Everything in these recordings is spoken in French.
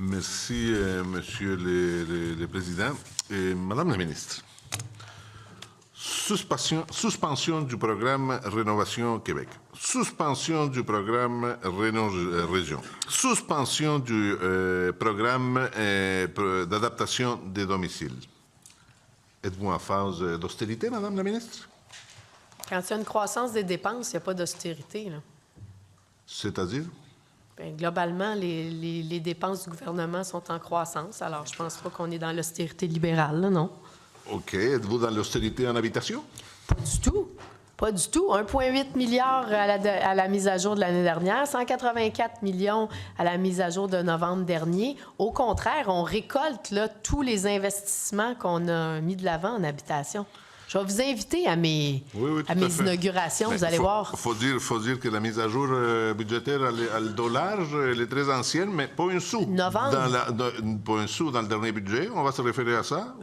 Merci, Monsieur le Président. Madame la ministre, suspension du programme Rénovation Québec, suspension du programme Région, suspension du programme d'adaptation des domiciles. Êtes-vous en phase d'austérité, Madame la ministre? Quand il y a une croissance des dépenses, il n'y a pas d'austérité. C'est-à-dire? Bien, globalement, les dépenses du gouvernement sont en croissance. Alors, je ne pense pas qu'on est dans l'austérité libérale, là, non. OK. Êtes-vous dans l'austérité en habitation? Pas du tout. Pas du tout. 1,8 milliard à la mise à jour de l'année dernière, 184 millions à la mise à jour de novembre dernier. Au contraire, on récolte là, tous les investissements qu'on a mis de l'avant en habitation. Je vais vous inviter à mes inaugurations, vous allez voir. Il faut dire que la mise à jour budgétaire à le dollar, elle est très ancienne, mais pas un sou. Novembre. Pas un sou dans le dernier budget, on va se référer à ça.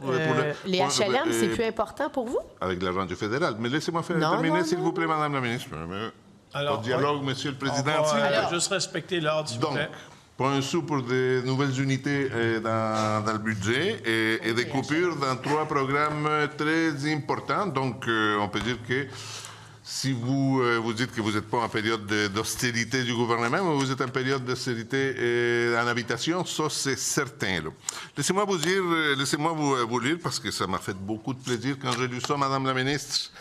Les HLM, c'est plus important pour vous? Avec l'argent du fédéral. Mais laissez-moi terminer, s'il vous plaît, Madame la ministre. Alors, au dialogue, Monsieur le Président. On va juste respecter l'ordre, s'il vous plaît. Pas un sou pour de nouvelles unités dans le budget et des coupures dans 3 programmes très importants. Donc, on peut dire que si vous dites que vous n'êtes pas en période d'austérité du gouvernement, mais vous êtes en période d'austérité en habitation, ça, c'est certain. Laissez-moi vous lire, parce que ça m'a fait beaucoup de plaisir quand j'ai lu ça, Madame la ministre.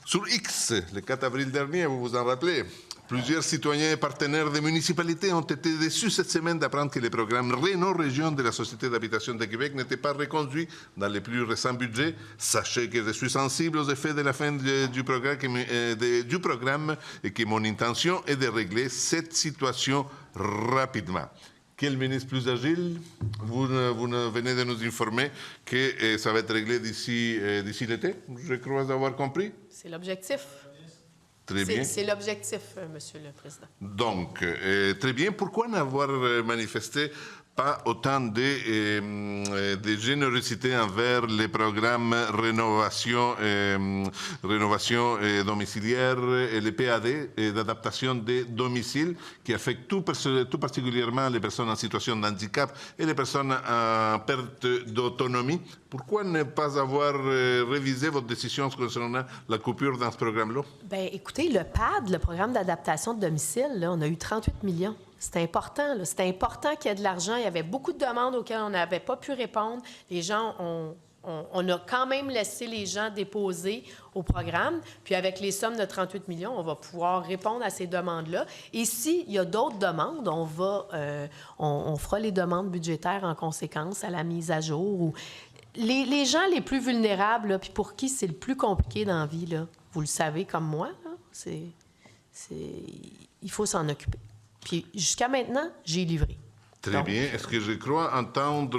Sur X, le 4 avril dernier, vous vous en rappelez? Plusieurs citoyens et partenaires des municipalités ont été déçus cette semaine d'apprendre que les programmes Réno-Région de la Société d'habitation de Québec n'étaient pas reconduits dans les plus récents budgets. Sachez que je suis sensible aux effets de la fin du programme et que mon intention est de régler cette situation rapidement. Quel ministre plus agile? Vous venez de nous informer que ça va être réglé d'ici l'été, je crois avoir compris. C'est l'objectif. Très bien. C'est l'objectif, Monsieur le Président. Donc, très bien. Pourquoi n'avoir manifesté pas autant de générosité envers les programmes rénovation domiciliaire et les PAD d'adaptation des domiciles qui affectent tout particulièrement les personnes en situation de handicap et les personnes en perte d'autonomie? Pourquoi ne pas avoir révisé votre décision concernant la coupure dans ce programme-là? Bien, écoutez, le PAD, le programme d'adaptation de domicile, là, on a eu 38 millions. C'est important, là. C'est important qu'il y ait de l'argent. Il y avait beaucoup de demandes auxquelles on n'avait pas pu répondre. Les gens on a quand même laissé les gens déposer au programme. Puis avec les sommes de 38 millions, on va pouvoir répondre à ces demandes-là. Et s'il y a d'autres demandes, on fera les demandes budgétaires en conséquence à la mise à jour. Ou les gens les plus vulnérables, là, puis pour qui c'est le plus compliqué dans la vie, là, vous le savez comme moi, là, il faut s'en occuper. Puis jusqu'à maintenant, j'ai livré. Très bien. Est-ce que je crois entendre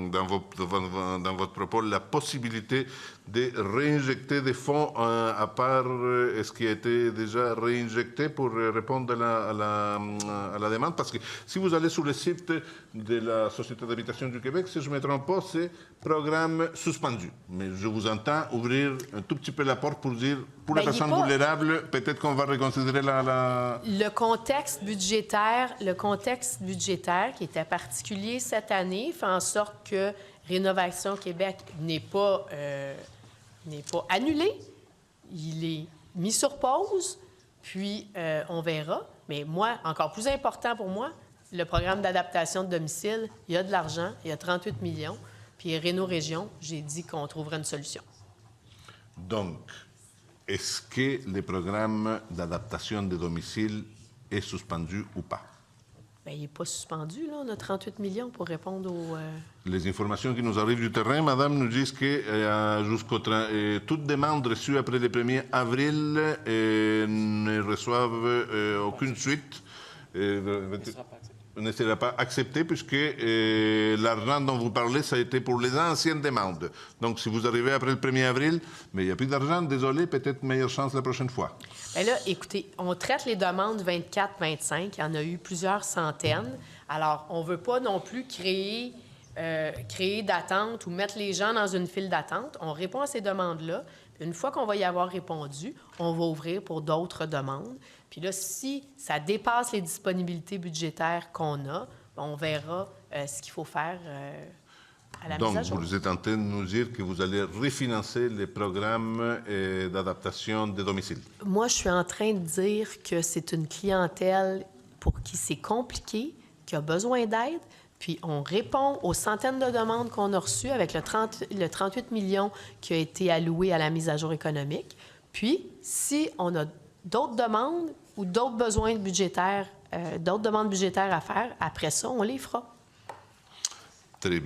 dans votre propos la possibilité de réinjecter des fonds à part ce qui a été déjà réinjecté pour répondre à la demande? Parce que si vous allez sur le site de la Société d'habitation du Québec, si je ne me trompe pas, c'est programme suspendu. Mais je vous entends ouvrir un tout petit peu la porte pour dire, pour les personnes vulnérables, peut-être qu'on va reconsidérer Le contexte budgétaire qui était particulier cette année fait en sorte que Rénovation Québec n'est pas annulé. Il est mis sur pause, puis on verra. Mais moi, encore plus important pour moi, le programme d'adaptation de domicile, il y a de l'argent, il y a 38 millions. Puis Réno-Région, j'ai dit qu'on trouverait une solution. Donc, est-ce que le programme d'adaptation de domicile est suspendu ou pas? Bien, il n'est pas suspendu, là. On a 38 millions pour répondre aux... Les informations qui nous arrivent du terrain, Madame, nous disent que toute demande reçue après le 1er avril ne reçoivent aucune suite. Ne sera pas accepté puisque l'argent dont vous parlez, ça a été pour les anciennes demandes. Donc, si vous arrivez après le 1er avril, mais il n'y a plus d'argent, désolé, peut-être meilleure chance la prochaine fois. Bien là, écoutez, on traite les demandes 24-25. Il y en a eu plusieurs centaines. Alors, on ne veut pas non plus créer d'attente ou mettre les gens dans une file d'attente. On répond à ces demandes-là. Une fois qu'on va y avoir répondu, on va ouvrir pour d'autres demandes. Puis là, si ça dépasse les disponibilités budgétaires qu'on a, on verra ce qu'il faut faire à la mise à Donc, jour. vous êtes en train de nous dire que vous allez refinancer les programmes d'adaptation des domiciles. Moi, je suis en train de dire que c'est une clientèle pour qui c'est compliqué, qui a besoin d'aide, puis on répond aux centaines de demandes qu'on a reçues avec le 38 millions qui a été alloué à la mise à jour économique. Puis, si on a d'autres demandes ou d'autres besoins budgétaires, d'autres demandes budgétaires à faire, après ça, on les fera. Très bien.